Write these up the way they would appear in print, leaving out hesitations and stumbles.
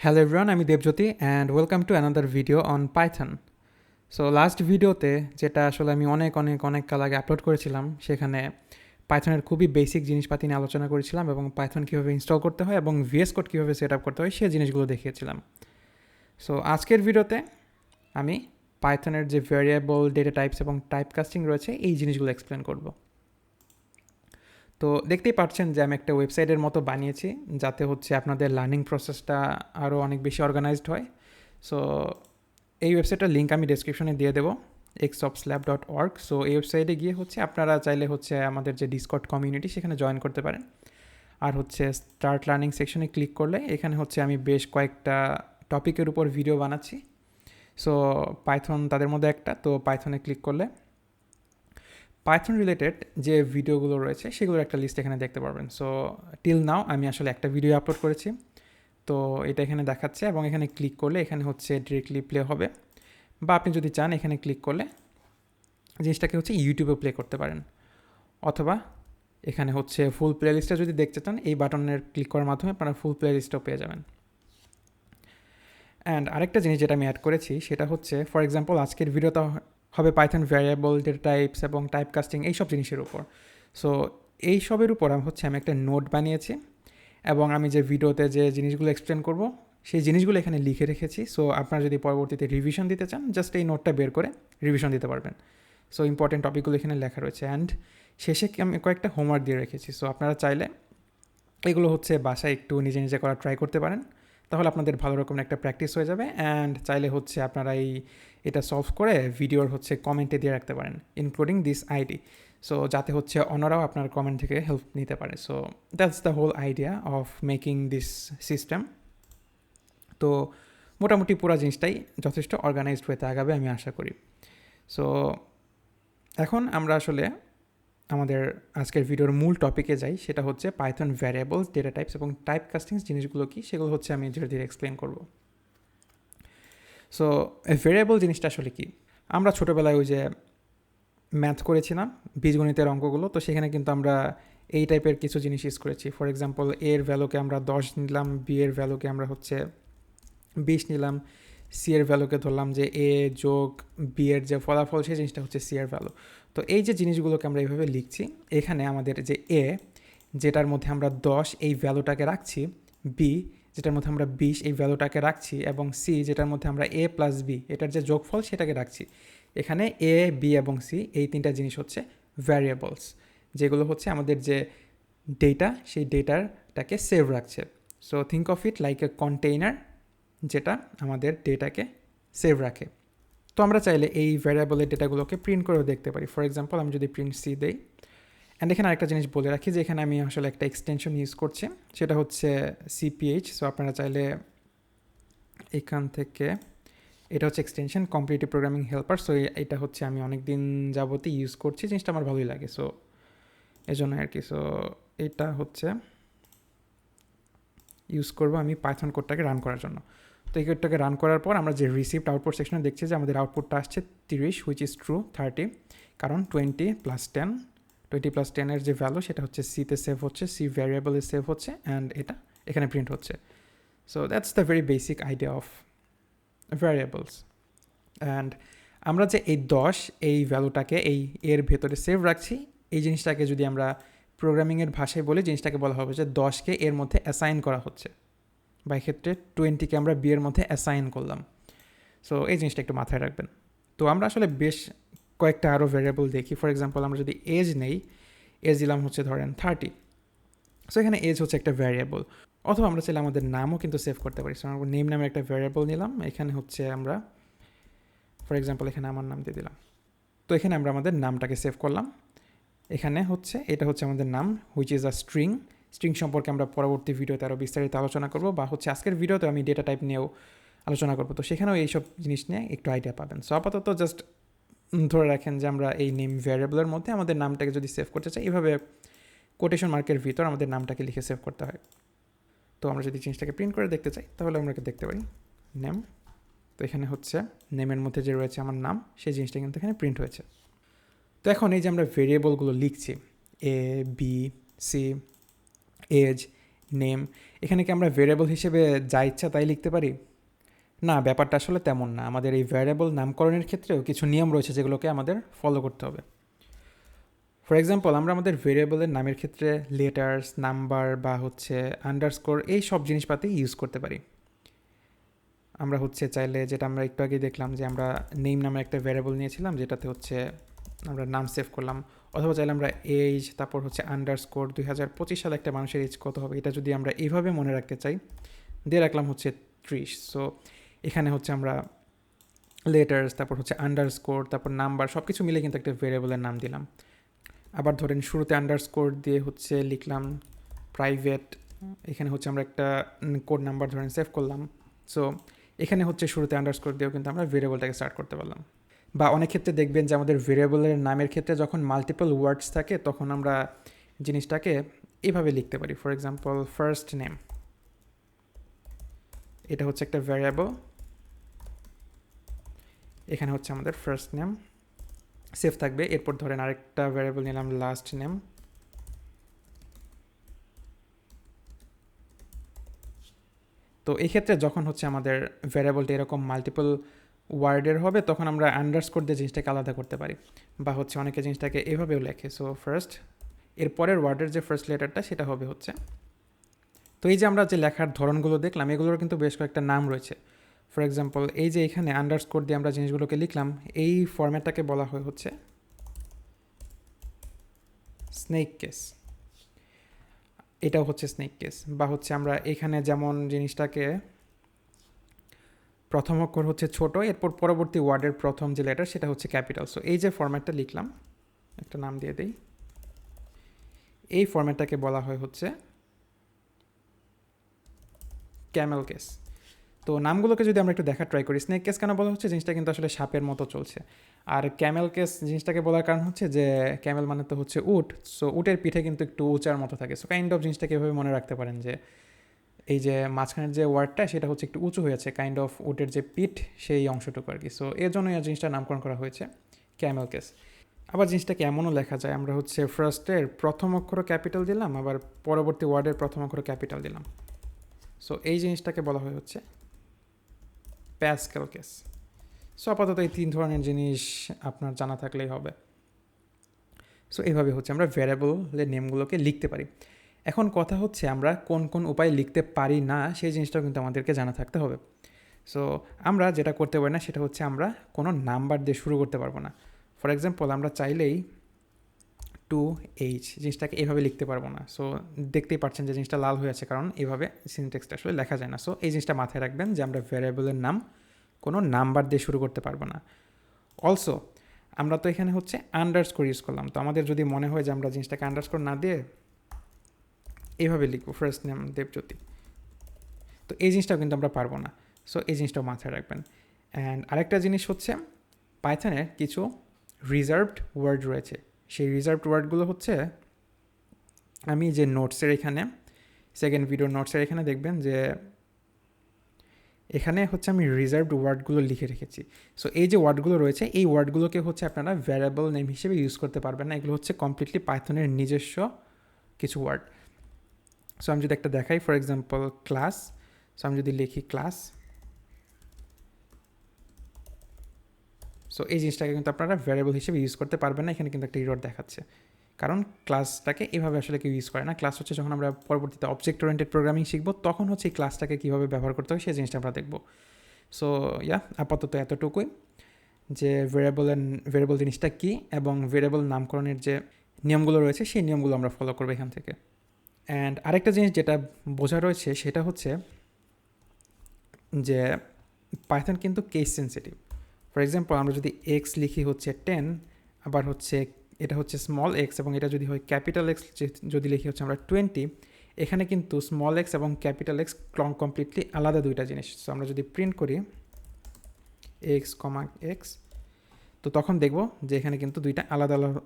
Hello everyone, আমি Debjyoti and welcome to another video on Python. So last ভিডিওতে যেটা আসলে আমি অনেক কাল আগে আপলোড করেছিলাম সেখানে পাইথনের খুবই বেসিক জিনিসপাতি নিয়ে আলোচনা করেছিলাম এবং পাইথন কীভাবে ইনস্টল করতে হয় এবং ভিএস কোড কীভাবে সেট আপ করতে হয় সেই জিনিসগুলো দেখিয়েছিলাম। সো আজকের ভিডিওতে আমি পাইথনের যে ভ্যারিয়েবল ডেটা টাইপস এবং টাইপ কাস্টিং রয়েছে এই জিনিসগুলো এক্সপ্লেন করব। তো দেখতেই পাচ্ছেন যে আমি একটা ওয়েবসাইটের মতো বানিয়েছি যাতে হচ্ছে আপনাদের লার্নিং প্রসেসটা আরও অনেক বেশি অর্গানাইজড হয়। সো এই ওয়েবসাইটের লিঙ্ক আমি ডেসক্রিপশনে দিয়ে দেবো, xopslab.org। সো এই ওয়েবসাইটে গিয়ে হচ্ছে আপনারা চাইলে হচ্ছে আমাদের যে ডিসকর্ড কমিউনিটি সেখানে জয়েন করতে পারেন। আর হচ্ছে স্টার্ট লার্নিং সেকশনে ক্লিক করলে এখানে হচ্ছে আমি বেশ কয়েকটা টপিকের উপর ভিডিও বানাচ্ছি। সো পাইথন তাদের মধ্যে একটা, তো পাইথনে ক্লিক করলে পাইথন রিলেটেড যে ভিডিওগুলো রয়েছে সেগুলোর একটা লিস্ট এখানে দেখতে পারবেন। সো টিল নাও আমি আসলে একটা ভিডিও আপলোড করেছি, তো এটা এখানে দেখাচ্ছে এবং এখানে ক্লিক করলে এখানে হচ্ছে ডিরেক্টলি প্লে হবে, বা আপনি যদি চান এখানে ক্লিক করলে জিনিসটাকে হচ্ছে ইউটিউবে প্লে করতে পারেন, অথবা এখানে হচ্ছে ফুল প্লে লিস্টটা যদি দেখতে চান এই বাটনের ক্লিক করার মাধ্যমে আপনারা ফুল প্লে লিস্টটাও পেয়ে যাবেন। অ্যান্ড আরেকটা জিনিস যেটা আমি অ্যাড করেছি সেটা হচ্ছে, ফর এক্সাম্পল আজকের ভিডিওটা হবে পাইথন ভ্যারিয়েবল ডেটা টাইপস এবং টাইপ কাস্টিং এইসব জিনিসের উপর। সো এইসবের উপর আমি একটা নোট বানিয়েছি এবং আমি যে ভিডিওতে যে জিনিসগুলো এক্সপ্লেন করব সেই জিনিসগুলো এখানে লিখে রেখেছি। সো আপনারা যদি পরবর্তীতে রিভিশন দিতে চান জাস্ট এই নোটটা বের করে রিভিশন দিতে পারবেন। সো ইম্পর্টেন্ট টপিকগুলো এখানে লেখা রয়েছে। অ্যান্ড শেষে আমি কয়েকটা হোমওয়ার্ক দিয়ে রেখেছি। সো আপনারা চাইলে এগুলো হচ্ছে বাসায় একটু নিজে করা ট্রাই করতে পারেন, তাহলে আপনাদের ভালো রকমের একটা প্র্যাকটিস হয়ে যাবে। অ্যান্ড চাইলে হচ্ছে আপনারা এটা সলভ করে ভিডিওর হচ্ছে কমেন্টে দিয়ে রাখতে পারেন, ইনক্লুডিং দিস আইডি। সো যাতে হচ্ছে অন্যরাও আপনার কমেন্ট থেকে হেল্প নিতে পারে। So that's the whole idea of making this system. তো মোটামুটি পুরো জিনিসটাই যথেষ্ট অর্গানাইজড হতে আগাবে আমি আশা করি। সো এখন আমরা আসলে আমাদের আজকের ভিডিওর মূল টপিকে যাই, সেটা হচ্ছে পাইথন ভ্যারিয়েবলস ডেটা টাইপস এবং টাইপ কাস্টিংস জিনিসগুলো কি সেগুলো হচ্ছে আমি ধীরে ধীরে এক্সপ্লেন করব। সো ভ্যারিয়েবল জিনিসটা আসলে কি, আমরা ছোটোবেলায় ওই যে ম্যাথ করেছিলাম বীজগণিতের অঙ্কগুলো, তো সেখানে কিন্তু আমরা এই টাইপের কিছু জিনিস ইউজ করেছি। ফর এক্সাম্পল এর ভ্যালুকে আমরা 10 নিলাম, বি এর ভ্যালুকে আমরা হচ্ছে 20 নিলাম, সি এর ভ্যালুকে ধরলাম যে এ যোগ বি এর যে ফলাফল সেই জিনিসটা হচ্ছে সি এর ভ্যালু। তো এই যে জিনিসগুলোকে আমরা এইভাবে লিখছি, এখানে আমাদের যে এ যেটার মধ্যে আমরা 10 এই ভ্যালুটাকে রাখছি, বি যেটার মধ্যে আমরা 20 এই ভ্যালুটাকে রাখছি, এবং সি যেটার মধ্যে আমরা এ প্লাস বি এটার যে যোগফল সেটাকে রাখছি। এখানে এ বি এবং সি এই তিনটা জিনিস হচ্ছে ভ্যারিয়েবলস, যেগুলো হচ্ছে আমাদের যে ডেটা সেই ডেটাটাকে সেভ রাখছে। So think of it like a container যেটা আমাদের ডেটাকে সেভ রাখে। তো আমরা চাইলে এই ভ্যারিয়েবলের ডেটাগুলোকে প্রিন্ট করেও দেখতে পারি। ফর এক্সাম্পল আমি যদি প্রিন্ট সি দেই, অ্যান্ড এখানে আরেকটা জিনিস বলে রাখি যে এখানে আমি আসলে একটা এক্সটেনশন ইউজ করছি, সেটা হচ্ছে সিপিএইচ। সো আপনারা চাইলে এখান থেকে, এটা হচ্ছে extension competitive programming helper. So এটা হচ্ছে আমি অনেক দিন যাবতই ইউজ করছি, জিনিসটা আমার ভালোই লাগে, সো এজন্য আর কি। সো এটা হচ্ছে ইউজ করবো আমি পাইথন কোডটাকে রান করার জন্য। তো এই কোডটাকে রান করার পর আমরা যে রিসিভড আউটপুট সেকশনে দেখছি যে আমাদের আউটপুটটা আসছে 30, হুইচ ইজ ট্রু 30, কারণ 20 + 10 যে ভ্যালু সেটা হচ্ছে সিতে সেভ হচ্ছে, সি ভ্যারিয়েবলে সেভ হচ্ছে, অ্যান্ড এটা এখানে প্রিন্ট হচ্ছে। So that's the very basic idea of variables. And আমরা যে এই 10 এই ভ্যালুটাকে এই এর ভেতরে সেভ রাখছি, এই জিনিসটাকে যদি আমরা প্রোগ্রামিংয়ের ভাষায় বলি, জিনিসটাকে বলা হবে যে 10কে এর মধ্যে অ্যাসাইন করা হচ্ছে, বা এক্ষেত্রে 20কে আমরা বি এর মধ্যে অ্যাসাইন করলাম। সো এই জিনিসটা একটু মাথায় রাখবেন। তো আমরা আসলে বেশ কয়েকটা আরও ভ্যারিয়েবল দেখি। ফর এক্সাম্পল আমরা যদি এজ নেই, এজ দিলাম হচ্ছে ধরেন 30। সো এখানে এজ হচ্ছে একটা ভ্যারিয়েবল, অথবা আমরা চাইলে আমাদের নামও কিন্তু সেভ করতে পারি। সো আমরা নেম নামে একটা ভ্যারিয়েবল নিলাম, এখানে হচ্ছে আমরা ফর এক্সাম্পল এখানে আমার নাম দিয়ে দিলাম। তো এখানে আমরা আমাদের নামটাকে সেভ করলাম, এখানে হচ্ছে এটা হচ্ছে আমাদের নাম, which is a string. String সম্পর্কে আমরা পরবর্তী ভিডিওতে আরও বিস্তারিত আলোচনা করব, বা হচ্ছে আজকের ভিডিওতে আমি ডেটা টাইপ নিয়েও আলোচনা করবো, তো সেখানেও এইসব জিনিস নিয়ে একটু আইডিয়া পাবেন। সো আপাতত জাস্ট ধরে রাখেন যে আমরা এই নেম ভ্যারিয়েবলের মধ্যে আমাদের নামটাকে যদি সেভ করতে চাই, এইভাবে কোটেশন মার্কের ভিতর আমাদের নামটাকে লিখে সেভ করতে হয়। তো আমরা যদি জিনিসটাকে প্রিন্ট করে দেখতে চাই তাহলে আমরা দেখতে পারি নেম। তো এখানে হচ্ছে নেমের মধ্যে যে রয়েছে আমার নাম, সেই জিনিসটা কিন্তু এখানে প্রিন্ট হয়েছে। তো এখন এই যে আমরা ভেরিয়েবলগুলো লিখছি, A B C age, name, এখানে কি আমরা ভেরিয়েবল হিসেবে যা ইচ্ছা তাই লিখতে পারি? না, ব্যাপারটা আসলে তেমন না। আমাদের এই ভ্যারিয়েবল নামকরণের ক্ষেত্রেও কিছু নিয়ম রয়েছে যেগুলোকে আমাদের ফলো করতে হবে। ফর এক্সাম্পল, আমরা আমাদের ভেরিয়েবলের নামের ক্ষেত্রে লেটার্স, নাম্বার বা হচ্ছে আন্ডারস্কোর এই সব জিনিসপাতি ইউজ করতে পারি। আমরা হচ্ছে চাইলে, যেটা আমরা একটু আগে দেখলাম যে আমরা নেম নামে একটা ভ্যারিয়েবল নিয়েছিলাম যেটাতে হচ্ছে আমরা নাম সেভ করলাম, অথবা চাইলে আমরা এজ, তারপর হচ্ছে আন্ডারস্কোর 2025 সালে একটা মানুষের এজ কত হবে এটা যদি আমরা এইভাবে মনে রাখতে চাই, দিয়ে রাখলাম হচ্ছে 30। সো এখানে হচ্ছে আমরা লেটার্স, তারপর হচ্ছে আন্ডারস্কোর, তারপর নাম্বার সব কিছু মিলে কিন্তু একটা ভেরিয়েবলের নাম দিলাম। আবার ধরেন শুরুতে আন্ডারস্কোর দিয়ে হচ্ছে লিখলাম প্রাইভেট, এখানে হচ্ছে আমরা একটা কোড নাম্বার ধরেন সেভ করলাম। সো এখানে হচ্ছে শুরুতে আন্ডারস্কোর দিয়েও কিন্তু আমরা ভেরিয়েবলটাকে স্টার্ট করতে পারলাম। বা অনেক ক্ষেত্রে দেখবেন যে আমাদের ভেরিয়েবলের নামের ক্ষেত্রে যখন মাল্টিপল ওয়ার্ডস থাকে তখন আমরা জিনিসটাকে এভাবে লিখতে পারি। ফর এক্সাম্পল, ফার্স্ট নেম, এটা হচ্ছে একটা ভ্যারিয়েবল, এখানে হচ্ছে আমাদের ফার্স্ট নেম সেভ থাকবে। এরপর ধরেন আরেকটা ভ্যারিয়েবল নিলাম লাস্ট নেম, তো এই ক্ষেত্রে যখন হচ্ছে আমাদের ভ্যারিয়েবলটা এরকম মাল্টিপল ওয়ার্ডের হবে তখন আমরা আন্ডারস্কোর দিয়ে জিনিসটাকে আলাদা করতে পারি, বা হচ্ছে অনেকে জিনিসটাকে এভাবেও লেখে। সো ফার্স্ট, এর পরের ওয়ার্ডের যে ফার্স্ট লেটারটা সেটা হবে হচ্ছে। তো এই যে আমরা যে লেখার ধরনগুলো দেখলাম এগুলোর কিন্তু বেশ কয়েকটা নাম রয়েছে। ফর এক্সাম্পল, এই যে এখানে আন্ডারস্কোর দিয়ে আমরা জিনিসগুলোকে লিখলাম, এই ফরম্যাটটাকে বলা হয় হচ্ছে স্নেক কেস, এটাও হচ্ছে স্নেক কেস। বা হচ্ছে আমরা এখানে যেমন জিনিসটাকে প্রথম অক্ষর হচ্ছে ছোট, এরপর পরবর্তী ওয়ার্ডের প্রথম যে লেটার সেটা হচ্ছে ক্যাপিটাল। সো এই যে ফরম্যাটটা লিখলাম, একটা নাম দিয়ে দিই, এই ফরম্যাটটাকে বলা হয় হচ্ছে ক্যামেল কেস। তো নামগুলোকে যদি আমরা একটু দেখার ট্রাই করি, স্নেক কেস কেন বলা হচ্ছে, জিনিসটা কিন্তু আসলে সাপের মতো চলছে। আর ক্যামেল কেস জিনিসটাকে বলার কারণ হচ্ছে যে ক্যামেল মানে তো হচ্ছে উট, সো উটের পিঠে কিন্তু একটু উঁচার মতো থাকে। সো কাইন্ড অফ জিনিসটাকে এভাবে মনে রাখতে পারেন যে এই যে মাঝখানের যে ওয়ার্ডটা সেটা হচ্ছে একটু উঁচু হয়েছে, কাইন্ড অফ উটের যে পিঠ সেই অংশটুকু আর কি। সো এর জন্যই এই জিনিসটা নামকরণ করা হয়েছে ক্যামেল কেস। আবার জিনিসটাকে এমনও লেখা যায়, আমরা হচ্ছে ফার্স্টের প্রথম অক্ষর ক্যাপিটাল দিলাম, আবার পরবর্তী ওয়ার্ডের প্রথম অক্ষর ক্যাপিটাল দিলাম। সো এই জিনিসটাকে বলা হয় হচ্ছে প্যাসকেল কেস। সো আপাতত এই তিন ধরনের জিনিস আপনার জানা থাকলেই হবে। সো এইভাবে হচ্ছে আমরা ভ্যারিয়েবলের নেমগুলোকে লিখতে পারি। এখন কথা হচ্ছে আমরা কোন কোন উপায়ে লিখতে পারি না সেই জিনিসটাও কিন্তু আমাদেরকে জানা থাকতে হবে। সো আমরা যেটা করতে পারি না সেটা হচ্ছে আমরা কোনো নাম্বার দিয়ে শুরু করতে পারবো না। ফর এক্সাম্পল, আমরা চাইলেই 2H জিনিসটাকে এভাবে লিখতে পারবো না। সো দেখতেই পাচ্ছেন যে জিনিসটা লাল হয়ে আছে, কারণ এইভাবে সিনট্যাক্সটা আসলে লেখা যায় না। সো এই জিনিসটা মাথায় রাখবেন যে আমরা ভ্যারিয়েবলের নাম কোনো নাম্বার দিয়ে শুরু করতে পারবো না। অলসো আমরা তো এখানে হচ্ছে আন্ডারস্কোর ইউজ করলাম, তো আমাদের যদি মনে হয় যে আমরা জিনিসটাকে আন্ডারস্কোর না দিয়ে এইভাবে লিখবো ফার্স্ট নেম দেবজ্যোতি, তো এই জিনিসটাও কিন্তু আমরা পারবো না। সো এই জিনিসটাও মাথায় রাখবেন। অ্যান্ড আরেকটা জিনিস হচ্ছে পাইথনের কিছু রিজার্ভড ওয়ার্ড রয়েছে। সেই রিজার্ভড ওয়ার্ডগুলো হচ্ছে, আমি যে নোটসের এখানে সেকেন্ড ভিডিও নোটসের এখানে দেখবেন যে এখানে হচ্ছে আমি রিজার্ভড ওয়ার্ডগুলো লিখে রেখেছি। সো এই যে ওয়ার্ডগুলো রয়েছে এই ওয়ার্ডগুলোকে হচ্ছে আপনারা ভ্যারিয়েবল নেম হিসেবে ইউজ করতে পারবেন না, এগুলো হচ্ছে কমপ্লিটলি পাইথনের নিজস্ব কিছু ওয়ার্ড। সো আমি যদি একটা দেখাই, ফর এক্সাম্পল ক্লাস, সো আমি যদি লিখি ক্লাস, সো এই জিনিসটাকে কিন্তু আপনারা ভ্যারিয়েবল হিসেবে ইউজ করতে পারবেন না, এখানে কিন্তু একটা ইরর দেখাচ্ছে, কারণ ক্লাসটাকে এভাবে আসলে কেউ ইউজ করে না। ক্লাস হচ্ছে যখন আমরা পরবর্তীতে অবজেক্ট ওরিয়েন্টেড প্রোগ্রামিং শিখবো তখন হচ্ছে এই ক্লাসটাকে কীভাবে ব্যবহার করতে হয় সেই জিনিসটা আমরা দেখবো। সো আপাতত এতটুকুই যে ভেরিয়েবল জিনিসটা কী এবং ভেরিয়েবল নামকরণের যে নিয়মগুলো রয়েছে সেই নিয়মগুলো আমরা ফলো করবো এখান থেকে। অ্যান্ড আরেকটা জিনিস যেটা বোঝা রয়েছে সেটা হচ্ছে যে পাইথন কিন্তু কেস সেন্সিটিভ। ফর এক্সাম্পল, আমরা যদি এক্স লিখি হচ্ছে 10, আবার হচ্ছে এটা হচ্ছে স্মল এক্স এবং এটা যদি হয় ক্যাপিটাল এক্স যদি লিখি হচ্ছে আমরা 20, এখানে কিন্তু স্মল এক্স এবং ক্যাপিটাল এক্স কমপ্লিটলি আলাদা দুইটা জিনিস। সো আমরা যদি প্রিন্ট করি এক্স কমা এক্স, তো তখন দেখব যে এখানে কিন্তু দুইটা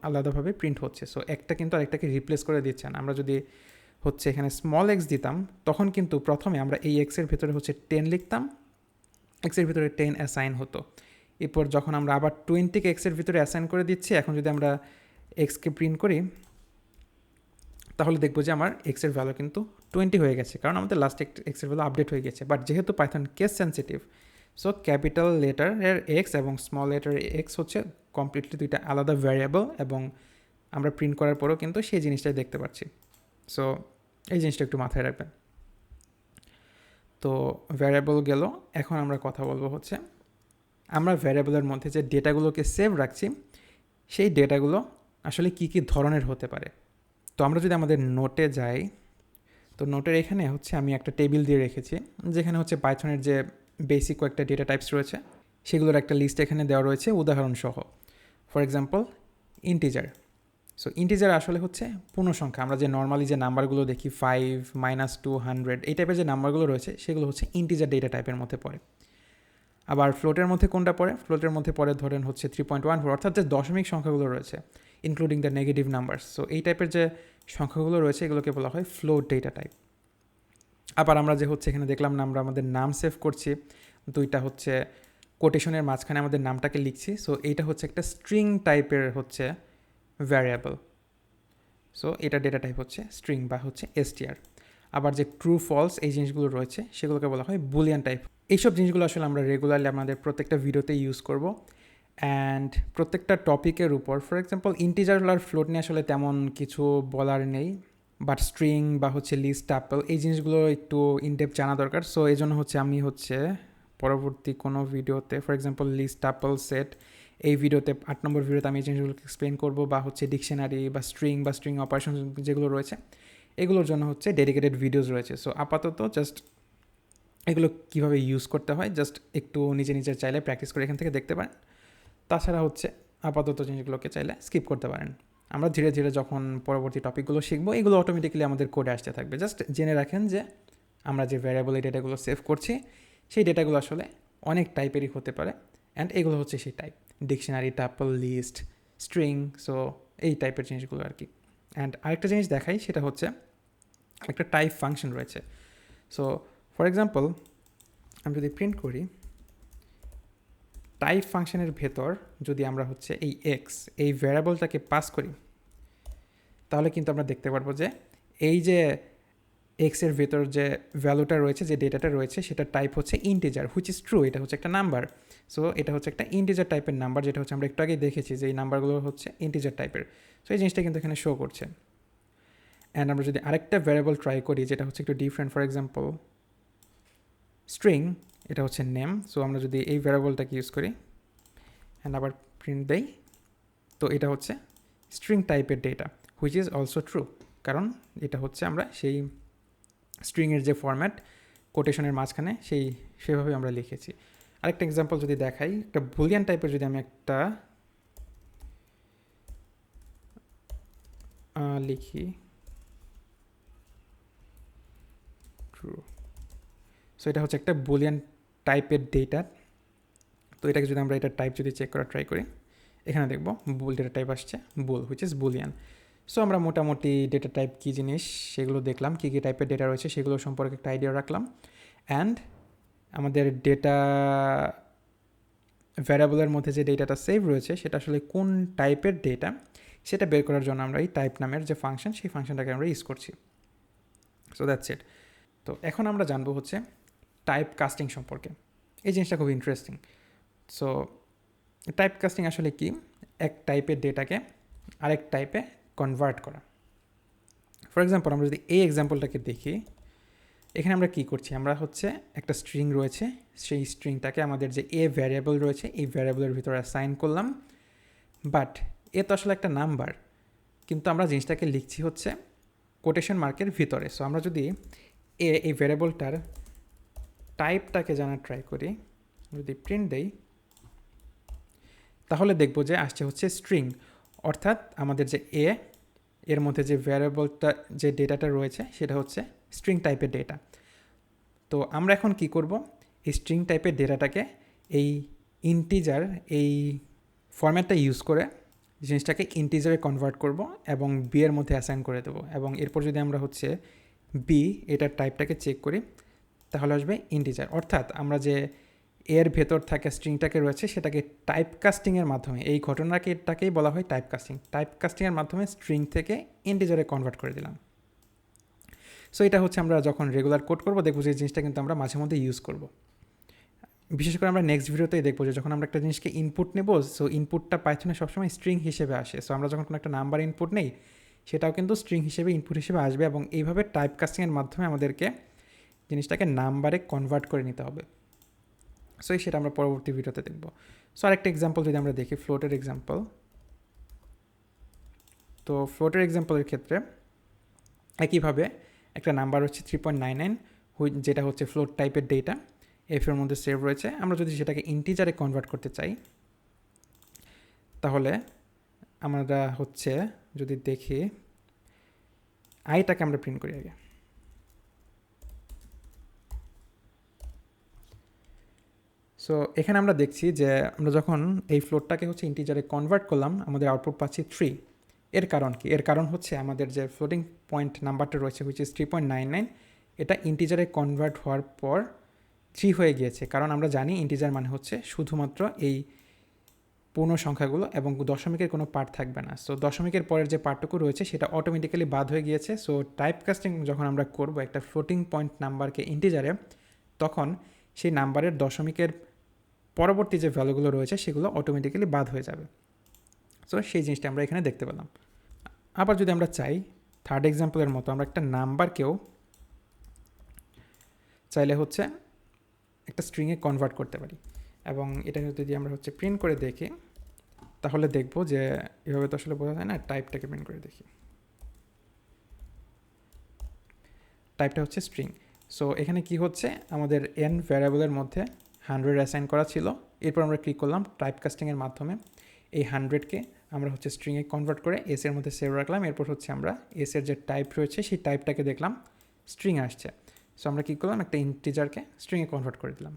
আলাদাভাবে প্রিন্ট হচ্ছে। সো একটা কিন্তু আরেকটাকে রিপ্লেস করে দিচ্ছে না। আমরা যদি হচ্ছে এখানে স্মল এক্স দিতাম তখন কিন্তু প্রথমে আমরা এই এক্সের ভিতরে হচ্ছে 10 লিখতাম, এক্সের ভিতরে 10 অ্যাসাইন হতো। এরপর যখন আমরা আবার 20কে এক্সের ভিতরে অ্যাসাইন করে দিচ্ছি, এখন যদি আমরা এক্সকে প্রিন্ট করি তাহলে দেখবো যে আমার এক্সের ভ্যালু কিন্তু 20 হয়ে গেছে, কারণ আমাদের লাস্ট এক্সের ভ্যালু আপডেট হয়ে গেছে। বাট যেহেতু Python case sensitive, so capital লেটারের এক্স এবং স্মল লেটারের এক্স হচ্ছে কমপ্লিটলি দুইটা আলাদা ভ্যারিয়েবল, এবং আমরা প্রিন্ট করার পরেও কিন্তু সেই জিনিসটাই দেখতে পাচ্ছি। সো এই জিনিসটা একটু মাথায় রাখবেন। তো ভ্যারিয়েবল গেল, এখন আমরা কথা বলবো হচ্ছে আমরা ভ্যারিয়েবলের মধ্যে যে ডেটাগুলোকে সেভ রাখছি সেই ডেটাগুলো আসলে কি কি ধরনের হতে পারে। তো আমরা যদি আমাদের নোটে যাই, তো নোটের এখানে হচ্ছে আমি একটা টেবিল দিয়ে রেখেছি যেখানে হচ্ছে পাইথনের যে বেসিক কয়েকটা ডেটা টাইপস রয়েছে সেগুলোর একটা লিস্ট এখানে দেওয়া রয়েছে উদাহরণ সহ। For example integer. So integer আসলে হচ্ছে পূর্ণ সংখ্যা। আমরা যে নর্মালি যে নাম্বারগুলো দেখি 5, -2, 100 এই টাইপের যে নাম্বারগুলো রয়েছে সেগুলো হচ্ছে ইন্টিজার ডেটা টাইপের মধ্যে পড়ে। আবার ফ্লোটের মধ্যে কোনটা পড়ে? ফ্লোটের মধ্যে পড়ে ধরেন হচ্ছে 3.14, অর্থাৎ যে দশমিক সংখ্যাগুলো রয়েছে including the negative numbers. So এই টাইপের যে সংখ্যাগুলো রয়েছে এগুলোকে বলা হয় ফ্লোট ডেটা টাইপ। আবার আমরা যে হচ্ছে এখানে দেখলাম না আমরা আমাদের নাম সেভ করছি, দুইটা হচ্ছে কোটেশনের মাঝখানে আমাদের নামটাকে লিখছি। সো এইটা হচ্ছে একটা স্ট্রিং টাইপের হচ্ছে ভ্যারিয়েবল। সো এটা ডেটা টাইপ হচ্ছে স্ট্রিং বা হচ্ছে এসটিআর। আবার যে ট্রু ফলস এই জিনিসগুলো রয়েছে সেগুলোকে বলা হয় বুলিয়ান টাইপ। এইসব জিনিসগুলো আসলে আমরা রেগুলারলি আমাদের প্রত্যেকটা ভিডিওতে ইউজ করব। অ্যান্ড প্রত্যেকটা টপিকের উপর, ফর এক্সাম্পল ইন্টিজার আর ফ্লোট নিয়ে আসলে তেমন কিছু বলার নেই, বাট স্ট্রিং বা হচ্ছে লিস্ট টাপল এই জিনিসগুলো একটু ইনডেপ জানা দরকার। সো এই জন্য হচ্ছে আমি হচ্ছে পরবর্তী কোনো ভিডিওতে, for example list tuple set, এই ভিডিওতে 8 নম্বর ভিডিওতে আমি এই জিনিসগুলোকে এক্সপ্লেন করবো, বা হচ্ছে ডিকশনারি বা স্ট্রিং অপারেশন যেগুলো রয়েছে এগুলোর জন্য হচ্ছে ডেডিকেটেড ভিডিওস রয়েছে। সো আপাতত জাস্ট এগুলো কীভাবে ইউজ করতে হয় জাস্ট একটু নিজে চাইলে প্র্যাকটিস করে এখান থেকে দেখতে পারেন। তাছাড়া হচ্ছে আপাতত জিনিসগুলোকে চাইলে স্কিপ করতে পারেন। আমরা ধীরে ধীরে যখন পরবর্তী টপিকগুলো শিখবো এগুলো অটোমেটিক্যালি আমাদের কোডে আসতে থাকবে। জাস্ট জেনে রাখেন যে আমরা যে ভ্যারিয়েবল এই ডেটাগুলো সেভ করছি সেই ডেটাগুলো আসলে অনেক টাইপেরই হতে পারে, অ্যান্ড এগুলো হচ্ছে সেই type, dictionary, tuple, list, string. So এই টাইপের জিনিসগুলো আর কি। অ্যান্ড আরেকটা জিনিস দেখাই, সেটা হচ্ছে একটা টাইপ ফাংশন রয়েছে। সো ফর এক্সাম্পল আমি যদি প্রিন্ট করি, টাইপ ফাংশনের ভেতর যদি আমরা হচ্ছে এই এক্স এই ভ্যারিয়েবলটাকে পাস করি, তাহলে কিন্তু আমরা দেখতে পারবো যে এই যে এক্সের ভেতর যে ভ্যালুটা রয়েছে, যে ডেটাটা রয়েছে, সেটা টাইপ হচ্ছে ইন্টিজার, হুইচ ইজ ট্রু। এটা হচ্ছে একটা নাম্বার। সো এটা হচ্ছে একটা ইন্টিজার টাইপের নাম্বার, যেটা হচ্ছে আমরা একটু আগে দেখেছি যে এই নাম্বারগুলো হচ্ছে ইন্টিজার টাইপের। সো এই জিনিসটা কিন্তু এখানে শো করছে। অ্যান্ড আমরা যদি আরেকটা ভ্যারিয়েবল ট্রাই করি যেটা হচ্ছে একটু ডিফারেন্ট, ফর এক্সাম্পল স্ট্রিং, এটা হচ্ছে নেম। সো আমরা যদি এই ভ্যারিয়েবলটাকে ইউজ করি অ্যান্ড আবার প্রিন্ট দেই, তো এটা হচ্ছে স্ট্রিং টাইপের data, which is also true, কারণ এটা হচ্ছে আমরা সেই স্ট্রিংয়ের যে ফরম্যাট কোটেশনের মাঝখানে সেভাবে আমরা লিখেছি। আরেকটা এক্সাম্পল যদি দেখাই, একটা বুলিয়ান টাইপের যদি আমি একটা লিখি ট্রু, সো এটা হচ্ছে একটা বুলিয়ান টাইপের ডেটা। তো এটাকে যদি আমরা এটা টাইপ যদি চেক করা ট্রাই করি, এখানে দেখব বুল ডেটা টাইপ আসছে, বুল, হুইচ ইজ বুলিয়ান। সো আমরা মোটামুটি ডেটা টাইপ কী জিনিস সেগুলো দেখলাম, কী কী টাইপের ডেটা রয়েছে সেগুলো সম্পর্কে একটা আইডিয়া রাখলাম। অ্যান্ড আমাদের ডেটা ভ্যারিয়েবলের মধ্যে যে ডেটাটা সেভ রয়েছে সেটা আসলে কোন টাইপের ডেটা সেটা বের করার জন্য আমরা এই টাইপ নামের যে ফাংশন সেই ফাংশনটাকে আমরা ইউজ করছি। সো দ্যাটস ইট। তো এখন আমরা জানবো হচ্ছে টাইপ কাস্টিং সম্পর্কে। এই জিনিসটা খুব ইন্টারেস্টিং। সো টাইপ কাস্টিং আসলে কি? এক টাইপের ডেটাকে আরেক টাইপে কনভার্ট করা। ফর এক্সাম্পল আমরা যদি এই এক্সাম্পলটাকে দেখি, এখানে আমরা কি করছি, আমরা হচ্ছে একটা স্ট্রিং রয়েছে, সেই স্ট্রিংটাকে আমাদের যে এ ভ্যারিয়েবল রয়েছে এই ভ্যারিয়েবলের ভিতরে অ্যাসাইন করলাম। বাট এ তো আসলে একটা নাম্বার, কিন্তু আমরা জিনিসটাকে লিখছি হচ্ছে কোটেশন মার্কের ভিতরে। সো আমরা যদি এই ভ্যারিয়েবলটার টাইপটাকে জানার ট্রাই করি, যদি প্রিন্ট দেই, তাহলে দেখব যে আসছে হচ্ছে স্ট্রিং, অর্থাৎ আমাদের যে এর মধ্যে যে ভ্যারিয়েবলটা যে ডেটাটা রয়েছে সেটা হচ্ছে স্ট্রিং টাইপের ডেটা। তো আমরা এখন কি করব, এই স্ট্রিং টাইপের ডেটাটাকে এই ইন্টিজার এই ফরম্যাটটা ইউজ করে জিনিসটাকে ইন্টিজারে কনভার্ট করব এবং বি এর মধ্যে অ্যাসাইন করে দেবো। এবং এরপর যদি আমরা হচ্ছে বি এটার টাইপটাকে চেক করি তাহলে আসবে ইন্টিজার। অর্থাৎ আমরা যে এর ভেতর থাকে স্ট্রিংটাকে রয়েছে সেটাকে টাইপ কাস্টিংয়ের মাধ্যমে, এই ঘটনাটাকেই বলা হয় টাইপ কাস্টিং। টাইপ কাস্টিংয়ের মাধ্যমে স্ট্রিং থেকে ইন্টিজারে কনভার্ট করে দিলাম। সো এটা হচ্ছে আমরা যখন রেগুলার কোড করবো দেখবো যে এই জিনিসটা কিন্তু আমরা মাঝে মধ্যে ইউজ করবো। বিশেষ করে আমরা নেক্সট ভিডিওতেই দেখবো যে যখন আমরা একটা জিনিসকে ইনপুট নেব, সো ইনপুটটা পাইথনে সবসময় স্ট্রিং হিসেবে আসে। সো আমরা যখন কোনো একটা নাম্বার ইনপুট নেই সেটাও কিন্তু স্ট্রিং হিসেবে ইনপুট হিসেবে আসবে, এবং এইভাবে টাইপ কাস্টিংয়ের মাধ্যমে আমাদেরকে জিনিসটাকে নাম্বারে কনভার্ট করে নিতে হবে। সো সেটা আমরা পরবর্তী ভিডিওতে দেখব। সো আরেকটা এক্সাম্পল যদি আমরা দেখি, ফ্লোটের এক্সাম্পল। তো ফ্লোটের এক্সাম্পলের ক্ষেত্রে একইভাবে একটা নাম্বার হচ্ছে 3.99, যেটা হচ্ছে ফ্লোট টাইপের ডেটা, এফের মধ্যে সেভ রয়েছে। আমরা যদি সেটাকে ইন্টিজারে কনভার্ট করতে চাই তাহলে আমরা হচ্ছে যদি দেখি আইটাকে আমরা প্রিন্ট করি আগে। সো এখানে আমরা দেখছি যে আমরা যখন এই ফ্লোটটাকে হচ্ছে ইন্টিজারে কনভার্ট করলাম আমাদের আউটপুট পাচ্ছি 3। এর কারণ কি? এর কারণ হচ্ছে আমাদের যে ফ্লোটিং পয়েন্ট নাম্বারটা রয়েছে হুইচ ইজ 3.99, এটা ইন্টিজারে কনভার্ট হওয়ার পর 3 হয়ে গিয়েছে। কারণ আমরা জানি ইন্টিজার মানে হচ্ছে শুধুমাত্র এই পূর্ণ সংখ্যাগুলো এবং দশমিকের কোনো পার্ট থাকবে না। সো দশমিকের পরের যে পার্টটুকু রয়েছে সেটা অটোমেটিক্যালি বাদ হয়ে গিয়েছে। সো টাইপ কাস্টিং যখন আমরা করব একটা ফ্লোটিং পয়েন্ট নাম্বারকে ইন্টিজারে, তখন সেই নাম্বারের দশমিকের পরবর্তী যে ভ্যালুগুলো রয়েছে সেগুলো অটোমেটিক্যালি বাদ হয়ে যাবে। সো সেই জিনিসটা আমরা এখানে দেখতে পেলাম। আবার যদি আমরা চাই থার্ড এক্সাম্পলের মতো আমরা একটা নাম্বারকেও চাইলে হচ্ছে একটা স্ট্রিংয়ে কনভার্ট করতে পারি, এবং এটা যদি আমরা হচ্ছে প্রিন্ট করে দেখি তাহলে দেখব যে এভাবে তো আসলে বোঝা যায় না। টাইপটাকে প্রিন্ট করে দেখি, টাইপটা হচ্ছে স্ট্রিং। সো এখানে কি হচ্ছে, আমাদের এন ভ্যারিয়েবলের মধ্যে 100 অ্যাসাইন করা ছিল। এরপর আমরা ক্লিক করলাম টাইপ কাস্টিংয়ের মাধ্যমে এই 100কে আমরা হচ্ছে স্ট্রিংয়ে কনভার্ট করে এসের মধ্যে সেভ রাখলাম। এরপর হচ্ছে আমরা এসের যে টাইপ রয়েছে সেই টাইপটাকে দেখলাম স্ট্রিং আসছে। সো আমরা কী করলাম, একটা ইন্টিজারকে স্ট্রিংয়ে কনভার্ট করে দিলাম।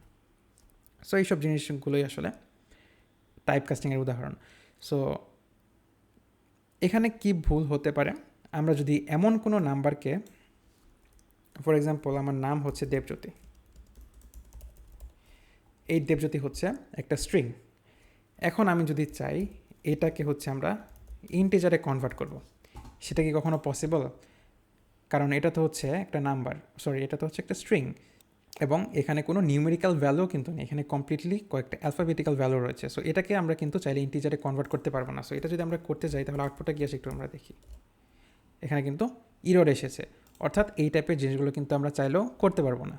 সো এইসব জিনিসগুলোই আসলে টাইপ কাস্টিংয়ের উদাহরণ। সো এখানে কি ভুল হতে পারে, আমরা যদি এমন কোনো নাম্বারকে, ফর এক্সাম্পল আমার নাম হচ্ছে দেবজ্যোতি, এই দেবজ্যোতি হচ্ছে একটা স্ট্রিং। এখন আমি যদি চাই এটাকে হচ্ছে আমরা ইন্টিজারে কনভার্ট করব, সেটা কি কখনো পসিবল? কারণ এটা তো হচ্ছে একটা নাম্বার, এটা তো হচ্ছে একটা স্ট্রিং, এবং এখানে কোনো নিউমেরিক্যাল ভ্যালু কিন্তু নেই, এখানে কমপ্লিটলি কয়েকটা অ্যালফাবেটিক্যাল ভ্যালু রয়েছে। সো এটাকে আমরা কিন্তু চাইলে ইন্টিজারে কনভার্ট করতে পারবো না। সো এটা যদি আমরা করতে যাই তাহলে আউটপুটটা কি আসে একটু আমরা দেখি। এখানে কিন্তু ইরর এসেছে, অর্থাৎ এই টাইপের জিনিসগুলো কিন্তু আমরা চাইলেও করতে পারবো না।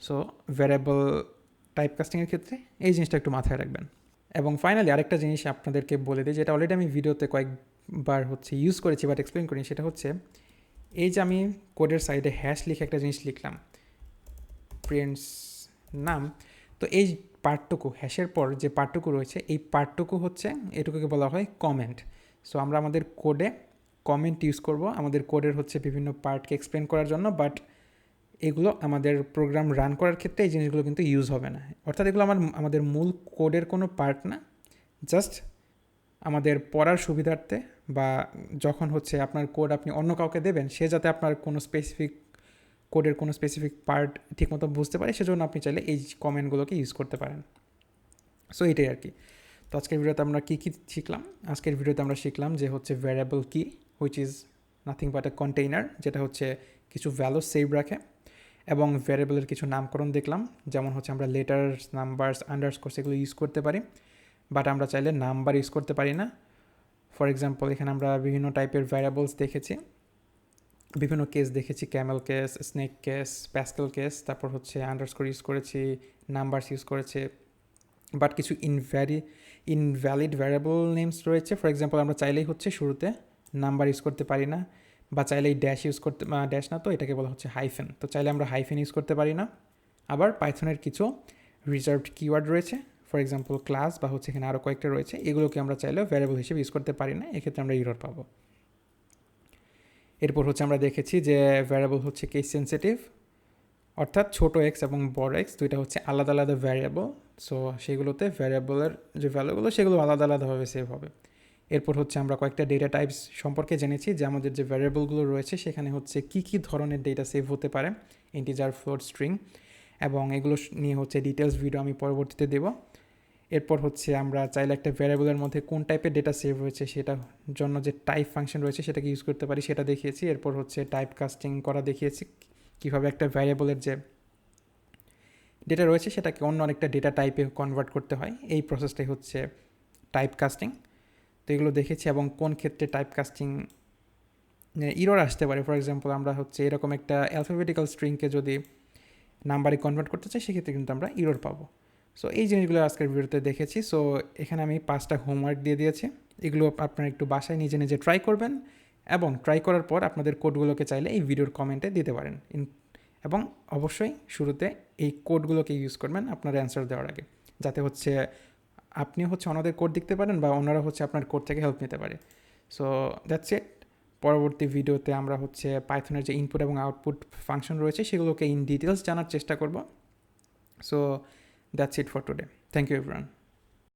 সো ভ্যারিয়েবল টাইপ কাস্টিংয়ের ক্ষেত্রে এই জিনিসটা একটু মাথায় রাখবেন। এবং ফাইনালি আরেকটা জিনিস আপনাদেরকে বলে দিই, যেটা অলরেডি আমি ভিডিওতে কয়েকবার হচ্ছে ইউজ করেছি বাট এক্সপ্লেন করিনি, সেটা হচ্ছে এই যে আমি কোডের সাইডে হ্যাশ লিখে একটা জিনিস লিখলাম, প্রিন্টস নাম। তো এই পার্টটুকু, হ্যাশের পর যে পার্টটুকু রয়েছে এই পার্টটুকু হচ্ছে, এটুকুকে বলা হয় কমেন্ট। সো আমরা আমাদের কোডে কমেন্ট ইউজ করব আমাদের কোডের হচ্ছে বিভিন্ন পার্টকে এক্সপ্লেন করার জন্য, বাট এগুলো আমাদের প্রোগ্রাম রান করার ক্ষেত্রে এই জিনিসগুলো কিন্তু ইউজ হবে না। অর্থাৎ এগুলো আমাদের মূল কোডের কোনো পার্ট না, জাস্ট আমাদের পড়ার সুবিধার্থে, বা যখন হচ্ছে আপনার কোড আপনি অন্য কাউকে দেবেন সে যাতে আপনার কোনো স্পেসিফিক কোডের কোনো স্পেসিফিক পার্ট ঠিকমতো বুঝতে পারে, সেজন্য আপনি চাইলে এই কমেন্টগুলোকে ইউজ করতে পারেন। সো এটাই আর কি। তো আজকের ভিডিওতে আমরা কী কী শিখলাম, আজকের ভিডিওতে আমরা শিখলাম যে হচ্ছে ভ্যারিয়েবল কি, which is nothing but A container, যেটা হচ্ছে কিছু ভ্যালু সেভ রাখে, এবং ভ্যারিয়েবলের কিছু নামকরণ দেখলাম, যেমন হচ্ছে আমরা লেটার্স, নাম্বারস, আন্ডারস্কোর এগুলো ইউজ করতে পারি, বাট আমরা চাইলে নাম্বার ইউজ করতে পারি না। ফর এক্সাম্পল এখানে আমরা বিভিন্ন টাইপের ভ্যারিয়েবলস দেখেছি, বিভিন্ন কেস দেখেছি, Camel case, snake case, Pascal case, তারপর হচ্ছে আন্ডারস্কোর ইউজ করেছি, নাম্বারস ইউজ করেছে, বাট কিছু ইনভ্যালিড ভ্যারিয়েবল নেমস রয়েছে। ফর এক্সাম্পল আমরা চাইলেই হচ্ছে শুরুতে নাম্বার ইউজ করতে পারি না, বা চাইলেই ড্যাশ ইউজ করতে, ড্যাশ না তো এটাকে বলা হচ্ছে হাইফেন, তো চাইলে আমরা হাইফেন ইউজ করতে পারি না। আবার পাইথনের কিছু রিজার্ভড কিওয়ার্ড রয়েছে, ফর এক্সাম্পল ক্লাস, বা হচ্ছে এখানে আরও কয়েকটা রয়েছে, এগুলোকে আমরা চাইলেও ভ্যারিয়েবল হিসেবে ইউজ করতে পারি না, এক্ষেত্রে আমরা ইরর পাবো। এরপর হচ্ছে আমরা দেখেছি যে ভ্যারিয়েবল হচ্ছে কেস সেন্সিটিভ, অর্থাৎ ছোটো এক্স এবং বড় এক্স দুইটা হচ্ছে আলাদা আলাদা ভ্যারিয়েবল। সো সেগুলোতে ভ্যারিয়েবলের যে ভ্যালুগুলো সেগুলো আলাদা আলাদাভাবে সেভ হবে। এরপর হচ্ছে আমরা কয়েকটা ডেটা টাইপস সম্পর্কে জেনেছি, যে আমাদের যে ভ্যারিয়েবলগুলো রয়েছে সেখানে হচ্ছে কী কী ধরনের ডেটা সেভ হতে পারে, ইন্টিজার, ফ্লোট, স্ট্রিং, এবং এগুলো নিয়ে হচ্ছে ডিটেলস ভিডিও আমি পরবর্তীতে দেব। এরপর হচ্ছে আমরা চাইলে একটা ভ্যারিয়েবলের মধ্যে কোন টাইপের ডেটা সেভ হয়েছে সেটার জন্য যে টাইপ ফাংশন রয়েছে সেটাকে ইউজ করতে পারি সেটা দেখিয়েছি। এরপর হচ্ছে টাইপ কাস্টিং করা দেখিয়েছি, কীভাবে একটা ভ্যারিয়েবলের যে ডেটা রয়েছে সেটাকে অন্য আরেকটা ডেটা টাইপে কনভার্ট করতে হয়, এই প্রসেসটাই হচ্ছে টাইপ কাস্টিং। তো এগুলো দেখেছি এবং কোন ক্ষেত্রে টাইপ কাস্টিং ইরর আসতে পারে। ফর এক্সাম্পল আমরা হচ্ছে এরকম একটা অ্যালফাবেটিক্যাল স্ট্রিংকে যদি নাম্বারে কনভার্ট করতে চাই সেক্ষেত্রে কিন্তু আমরা ইরর পাবো। সো এই জিনিসগুলো আজকের ভিডিওতে দেখেছি। সো এখানে আমি 5টা হোমওয়ার্ক দিয়ে দিয়েছি, এগুলো আপনারা একটু বাসায় নিজে নিজে ট্রাই করবেন এবং ট্রাই করার পর আপনাদের কোডগুলোকে চাইলে এই ভিডিওর কমেন্টে দিতে পারেন। এবং অবশ্যই শুরুতে এই কোডগুলোকে ইউজ করবেন আপনার অ্যান্সার দেওয়ার আগে, যাতে হচ্ছে আপনি হচ্ছে অন্যদের কোড দেখতে পারেন বা অন্যরা হচ্ছে আপনার কোড থেকে হেল্প নিতে পারে। সো দ্যাটস ইট। পরবর্তী ভিডিওতে আমরা হচ্ছে পাইথনের যে ইনপুট এবং আউটপুট ফাংশন রয়েছে সেগুলোকে ইন ডিটেলস জানার চেষ্টা করব। So that's it for today. Thank you everyone.